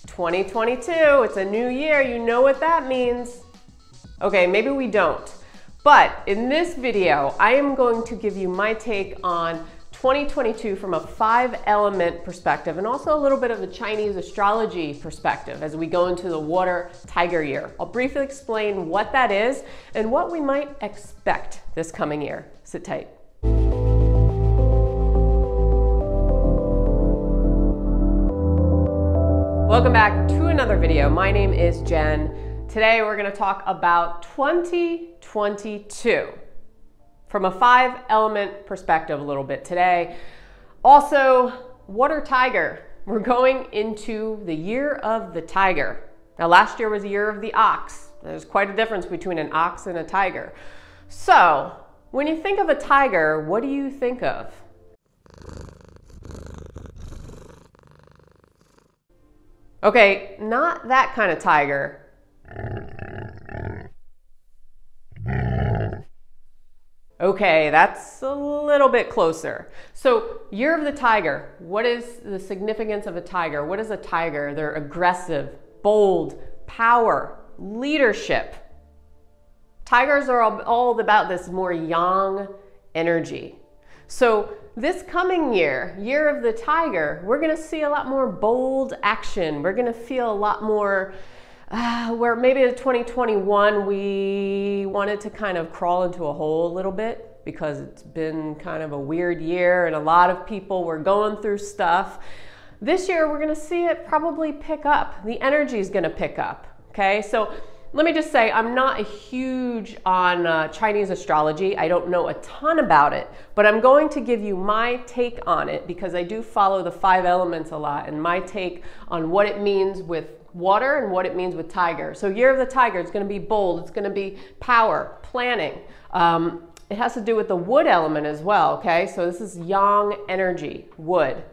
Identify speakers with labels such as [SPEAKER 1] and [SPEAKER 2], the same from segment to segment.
[SPEAKER 1] 2022, it's a new year. You know what that means. Okay, maybe we don't. But in this video, I am going to give you my take on 2022 from a 5-element perspective and also a little bit of a Chinese astrology perspective as we go into the water tiger year. I'll briefly explain what that is and what we might expect this coming year. Sit tight. Welcome back to another video. My name is Jen. Today we're going to talk about 2022 from a 5-element perspective a little bit today. Also, water tiger. We're going into the year of the tiger. Now last year was the year of the ox. There's quite a difference between an ox and a tiger. So when you think of a tiger, what do you think of? Okay, not that kind of tiger. Okay, that's a little bit closer. So, year of the tiger. What is the significance of a tiger? What is a tiger? They're aggressive, bold, power, leadership. Tigers are all about this more yang energy. So this coming year, year of the tiger, we're going to see a lot more bold action. We're going to feel a lot more where maybe in 2021 we wanted to kind of crawl into a hole a little bit because it's been kind of a weird year and a lot of people were going through stuff. This year we're going to see it probably pick up. The energy is going to pick up. Okay, so let me just say I'm not a huge on Chinese astrology. I don't know a ton about it, but I'm going to give you my take on it because I do follow the 5 elements a lot and my take on what it means with water and what it means with tiger. So year of the tiger, it's going to be bold. It's going to be power, planning. It has to do with the wood element as well. Okay, so this is yang energy, wood.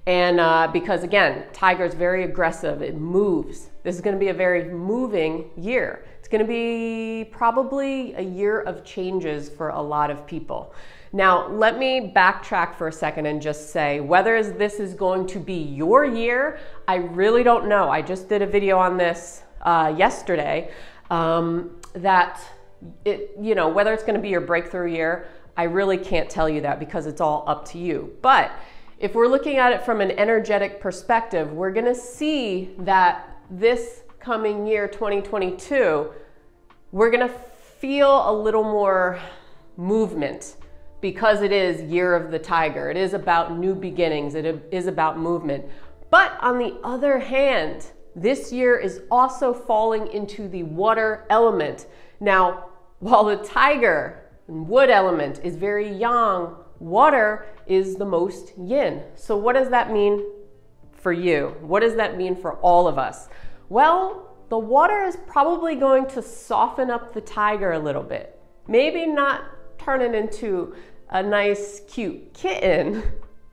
[SPEAKER 1] And because again, tiger is very aggressive, it moves. This is going to be a very moving year. It's going to be probably a year of changes for a lot of people. Now, let me backtrack for a second and just say whether this is going to be your year, I really don't know. I just did a video on this yesterday that whether it's going to be your breakthrough year, I really can't tell you that because it's all up to you. But if we're looking at it from an energetic perspective, we're going to see that this coming year, 2022, we're going to feel a little more movement because it is year of the tiger. It is about new beginnings. It is about movement. But on the other hand, this year is also falling into the water element. Now, while the tiger and wood element is very yang, water is the most yin. So what does that mean for you? What does that mean for all of us? Well, the water is probably going to soften up the tiger a little bit. Maybe not turn it into a nice, cute kitten,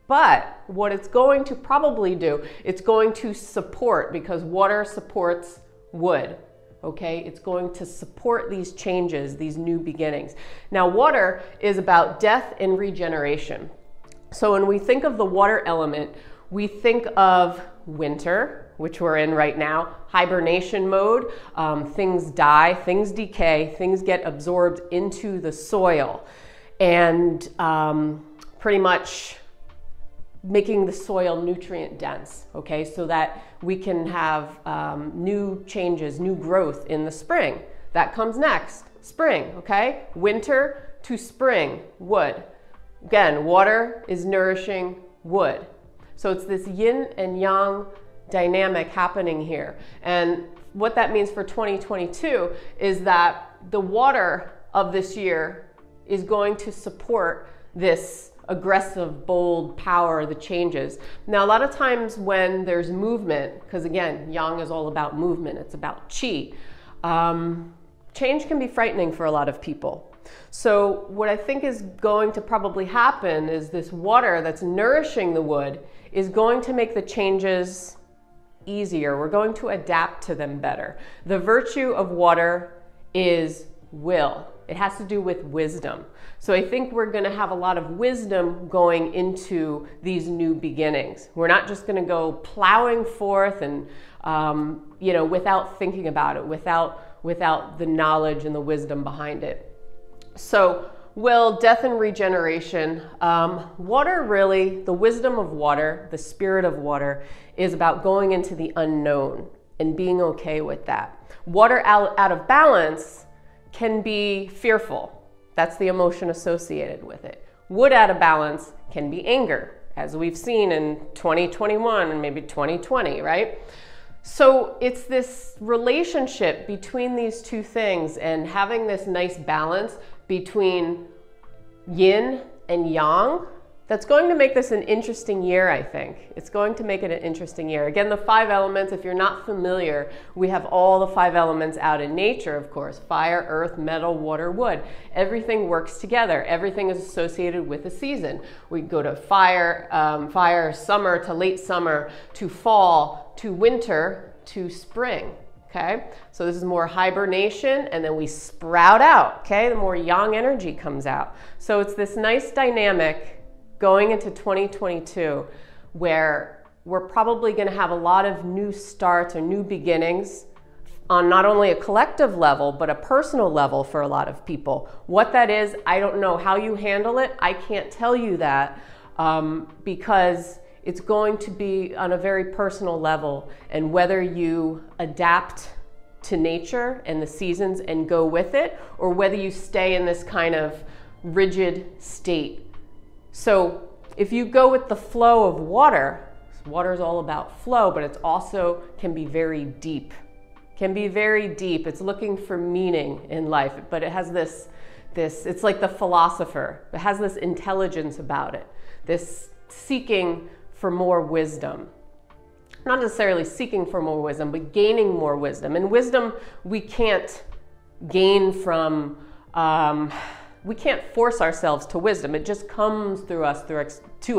[SPEAKER 1] but what it's going to probably do, it's going to support, because water supports wood. Okay, it's going to support these changes, these new beginnings. Now, water is about death and regeneration. So when we think of the water element, we think of winter, which we're in right now, hibernation mode. Things die, things decay, things get absorbed into the soil, and pretty much making the soil nutrient dense, okay, so that we can have new changes, new growth in the spring. That comes next, spring, okay? Winter to spring, wood. Again, water is nourishing wood. So it's this yin and yang dynamic happening here. And what that means for 2022 is that the water of this year is going to support this aggressive, bold power, the changes. Now, a lot of times when there's movement, because again, yang is all about movement, it's about qi, change can be frightening for a lot of people. So what I think is going to probably happen is this water that's nourishing the wood is going to make the changes easier. We're going to adapt to them better. The virtue of water is will. It has to do with wisdom. So I think we're going to have a lot of wisdom going into these new beginnings. We're not just going to go plowing forth and you know, without thinking about it, without the knowledge and the wisdom behind it. So, will death and regeneration, water really, the wisdom of water, the spirit of water, is about going into the unknown and being okay with that. Water out of balance can be fearful. That's the emotion associated with it. Wood out of balance can be anger, as we've seen in 2021 and maybe 2020, right? So it's this relationship between these two things and having this nice balance between yin and yang that's going to make this an interesting year, I think. It's going to make it an interesting year. Again, the 5 elements, if you're not familiar, we have all the 5 elements out in nature, of course. Fire, earth, metal, water, wood. Everything works together. Everything is associated with a season. We go to fire, summer to late summer, to fall, to winter, to spring. Okay, so this is more hibernation, and then we sprout out. Okay, the more yang energy comes out. So it's this nice dynamic going into 2022 where we're probably going to have a lot of new starts or new beginnings on not only a collective level, but a personal level for a lot of people. What that is, I don't know. How you handle it, I can't tell you that because it's going to be on a very personal level, and whether you adapt to nature and the seasons and go with it, or whether you stay in this kind of rigid state. So if you go with the flow of water, water is all about flow, but it's also can be very deep. Can be very deep. It's looking for meaning in life, but it has this, it's like the philosopher. It has this intelligence about it, this seeking for more wisdom. Not necessarily seeking for more wisdom, but gaining more wisdom. And wisdom we can't gain from, we can't force ourselves to wisdom. It just comes to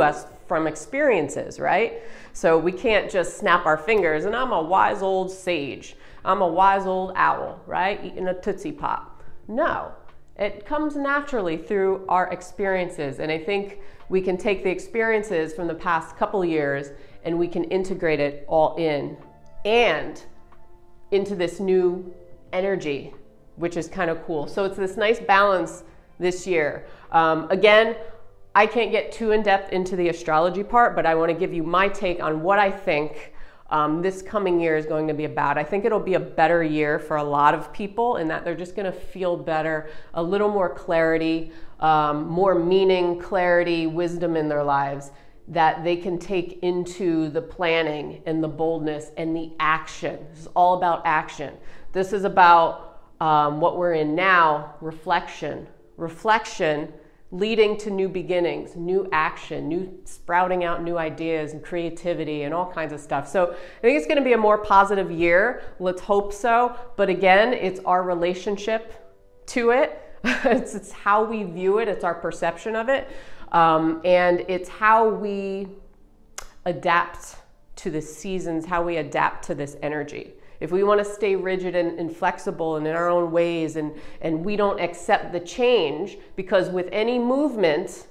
[SPEAKER 1] us from experiences, right? So we can't just snap our fingers and I'm a wise old sage. I'm a wise old owl, right? Eating a Tootsie Pop. No, it comes naturally through our experiences. And I think we can take the experiences from the past couple years and we can integrate it all in and into this new energy, which is kind of cool. So it's this nice balance this year. Again, I can't get too in depth into the astrology part, but I want to give you my take on what I think this coming year is going to be about. I think it'll be a better year for a lot of people in that they're just going to feel better, a little more clarity, more meaning, clarity, wisdom in their lives that they can take into the planning and the boldness and the action. This is all about action. This is about what we're in now, reflection. Reflection leading to new beginnings, new action, new sprouting out new ideas and creativity and all kinds of stuff. So I think it's going to be a more positive year. Let's hope so. But again, it's our relationship to it. It's how we view it. It's our perception of it. And it's how we adapt to the seasons, how we adapt to this energy. If we want to stay rigid and flexible and in our own ways and we don't accept the change, because with any movement,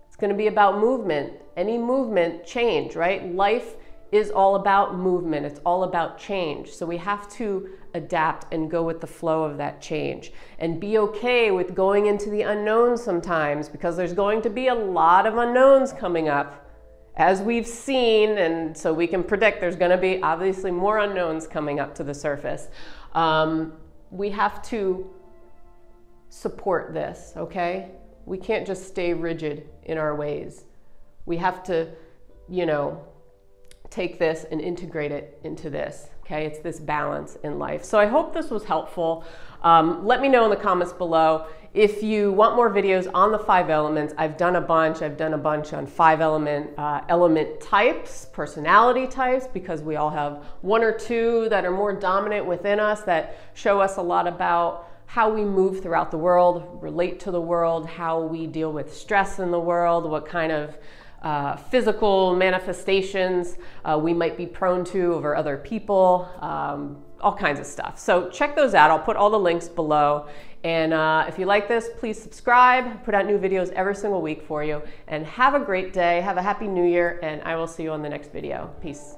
[SPEAKER 1] it's going to be about movement. Any movement, change, right? Life is all about movement. It's all about change. So we have to adapt and go with the flow of that change and be okay with going into the unknown sometimes, because there's going to be a lot of unknowns coming up. As we've seen, and so we can predict there's going to be obviously more unknowns coming up to the surface. We have to support this, okay? We can't just stay rigid in our ways. We have to, you know, take this and integrate it into this, okay? It's this balance in life. So I hope this was helpful. Let me know in the comments below. If you want more videos on the 5 elements, I've done a bunch. I've done a bunch on 5 element types, personality types, because we all have 1 or 2 that are more dominant within us that show us a lot about how we move throughout the world, relate to the world, how we deal with stress in the world, what kind of physical manifestations we might be prone to over other people, all kinds of stuff. So check those out. I'll put all the links below. And if you like this, please subscribe. I put out new videos every single week for you. And have a great day. Have a happy new year. And I will see you on the next video. Peace.